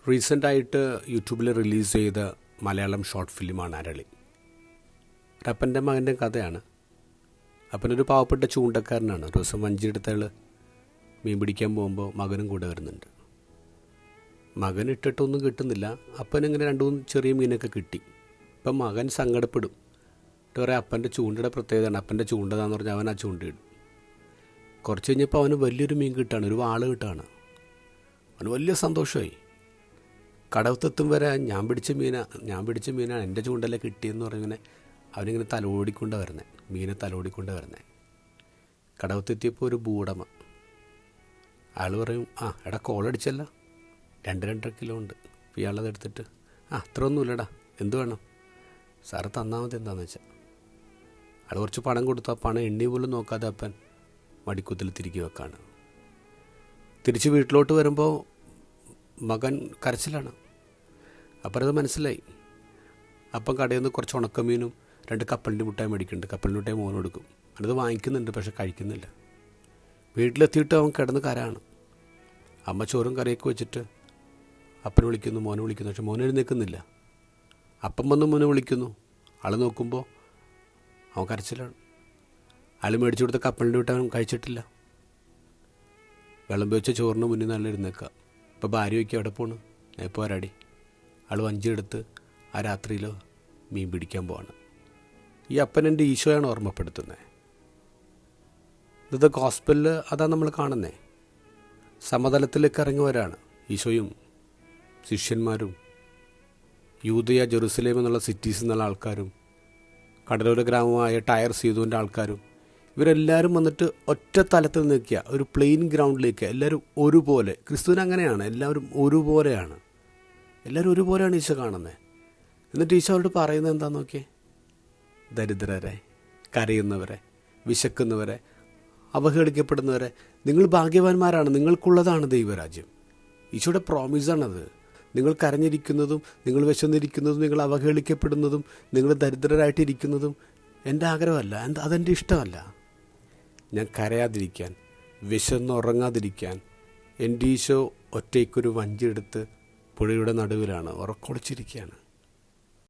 റീസെൻ്റായിട്ട് യൂട്യൂബിൽ റിലീസ് ചെയ്ത മലയാളം ഷോർട്ട് ഫിലിമാണ് അരളി. ഒരപ്പൻ്റെ മകൻ്റെ കഥയാണ്. അപ്പനൊരു പാവപ്പെട്ട ചൂണ്ടക്കാരനാണ്. ഒരു ദിവസം വഞ്ചിയെടുത്തയാൾ മീൻ പിടിക്കാൻ പോകുമ്പോൾ മകനും കൂടെ വരുന്നുണ്ട്. മകൻ ഇട്ടിട്ടൊന്നും കിട്ടുന്നില്ല. അപ്പനിങ്ങനെ 2-3 ചെറിയ മീനൊക്കെ കിട്ടി. ഇപ്പം മകൻ സങ്കടപ്പെടും. എന്നിട്ട് പറയാം, അപ്പൻ്റെ ചൂണ്ടയുടെ പ്രത്യേകതയാണ്, അപ്പൻ്റെ ചൂണ്ടതാന്ന് പറഞ്ഞാൽ അവൻ ആ ചൂണ്ടയിടും. കുറച്ച് കഴിഞ്ഞപ്പോൾ അവന് വലിയൊരു മീൻ കിട്ടുകയാണ്, ഒരു വാള് കിട്ടുകയാണ്. അവന് വലിയ സന്തോഷമായി. കടവത്തെത്തും വരെ ഞാൻ പിടിച്ച മീനാണ് എൻ്റെ ചൂണ്ടല്ലേ കിട്ടിയെന്ന് പറഞ്ഞിങ്ങനെ അവനിങ്ങനെ തലോടിക്കൊണ്ടാണ് വരുന്നത്, മീനെ തലോടിക്കൊണ്ടാണ് വരുന്നത്. കടവത്തെത്തിയപ്പോൾ ഒരു ഭൂടമ അയാൾ പറയും, എടാ കോളടിച്ചല്ല, 2-2.5 കിലോ ഉണ്ട്. അപ്പോൾ ഇയാളത് എടുത്തിട്ട് അത്ര ഒന്നുമില്ലടാ, എന്ത് വേണം സാറ് തന്നാൽ മതി, എന്താണെന്ന് വെച്ചാൽ. അയാൾ കുറച്ച് പണം കൊടുത്തു. ആ പണം എണ്ണി പോലും നോക്കാതെ അപ്പൻ മടിക്കുത്തിൽ തിരികെ വെക്കാണ്. തിരിച്ച് വീട്ടിലോട്ട് വരുമ്പോൾ മകൻ കരച്ചിലാണ്. അപ്പം അത് മനസ്സിലായി. അപ്പം കടയിൽ നിന്ന് കുറച്ച് ഉണക്കമീനും 2 കപ്പലിൻ്റെ മുട്ടായി മേടിക്കുന്നുണ്ട്. കപ്പലിൻ്റെ മുട്ടായി മോന് കൊടുക്കും. അത് വാങ്ങിക്കുന്നുണ്ട്, പക്ഷെ കഴിക്കുന്നില്ല. വീട്ടിലെത്തിയിട്ട് അവൻ കിടന്ന് കരയാണ്. അമ്മ ചോറും കറിയൊക്കെ വെച്ചിട്ട് അപ്പനെ വിളിക്കുന്നു, മോനെ വിളിക്കുന്നു. പക്ഷെ മോനെ എഴുന്നേൽക്കുന്നില്ല. അപ്പം വന്ന് മോനെ വിളിക്കുന്നു. ആൾ നോക്കുമ്പോൾ അവൻ കരച്ചിലാണ്. ആൾ മേടിച്ചു കൊടുത്ത കപ്പലിൻ്റെ മുട്ടായി അവൻ കഴിച്ചിട്ടില്ല. വിളമ്പി വെച്ച ചോറിന് മുന്നിൽ നല്ല എഴുന്നേൽക്കുക. ഇപ്പോൾ ഭാര്യ വയ്ക്കുക, എവിടെ പോണ്? ഞാൻ ഇപ്പോൾ വരാടി. ആൾ വഞ്ചിയെടുത്ത് ആ രാത്രിയിൽ മീൻ പിടിക്കാൻ പോവാണ്. ഈ അപ്പൻ എൻ്റെ ഈശോയാണ് ഓർമ്മപ്പെടുത്തുന്നത്. ഇത് ഗോസ്പലിൽ അതാണ് നമ്മൾ കാണുന്നത്. സമതലത്തിലേക്ക് ഇറങ്ങിയവരാണ് ഈശോയും ശിഷ്യന്മാരും, യൂദയ, ജെറുസലേം എന്നുള്ള സിറ്റീസിൽ നിന്നുള്ള ആൾക്കാരും, കടലോര ഗ്രാമമായ ടയർ സീതോൻ്റെ ആൾക്കാരും. ഇവരെല്ലാവരും വന്നിട്ട് ഒറ്റ തലത്തിൽ നിൽക്കുക, ഒരു പ്ലെയിൻ ഗ്രൗണ്ടിലേക്ക്. എല്ലാവരും ഒരുപോലെ. ക്രിസ്തുവിന് അങ്ങനെയാണ്, എല്ലാവരും ഒരുപോലെയാണ്. എല്ലാവരും ഒരുപോലെയാണ് ഈശോ കാണുന്നത്. എന്നിട്ട് ഈശോ അവരോട് പറയുന്നത് എന്താണെന്ന് നോക്കിയേ. ദരിദ്രരെ, കരയുന്നവരെ, വിശക്കുന്നവരെ, അവഹേളിക്കപ്പെടുന്നവരെ, നിങ്ങൾ ഭാഗ്യവാന്മാരാണ്, നിങ്ങൾക്കുള്ളതാണ് ദൈവരാജ്യം. ഈശോയുടെ പ്രോമിസാണത്. നിങ്ങൾ കരഞ്ഞിരിക്കുന്നതും, നിങ്ങൾ വിശന്നിരിക്കുന്നതും, നിങ്ങൾ അവഹേളിക്കപ്പെടുന്നതും, നിങ്ങൾ ദരിദ്രരായിട്ടിരിക്കുന്നതും എൻ്റെ ആഗ്രഹമല്ല, അതെൻ്റെ ഇഷ്ടമല്ല. ഞാൻ കരയാതിരിക്കാൻ, വിശന്നുറങ്ങാതിരിക്കാൻ എൻ്റെ ഈശോ ഒറ്റയ്ക്കൊരു വഞ്ചിയെടുത്ത് പുഴയുടെ നടുവിലാണ് ഉറക്കൊളിച്ചിരിക്കുകയാണ്.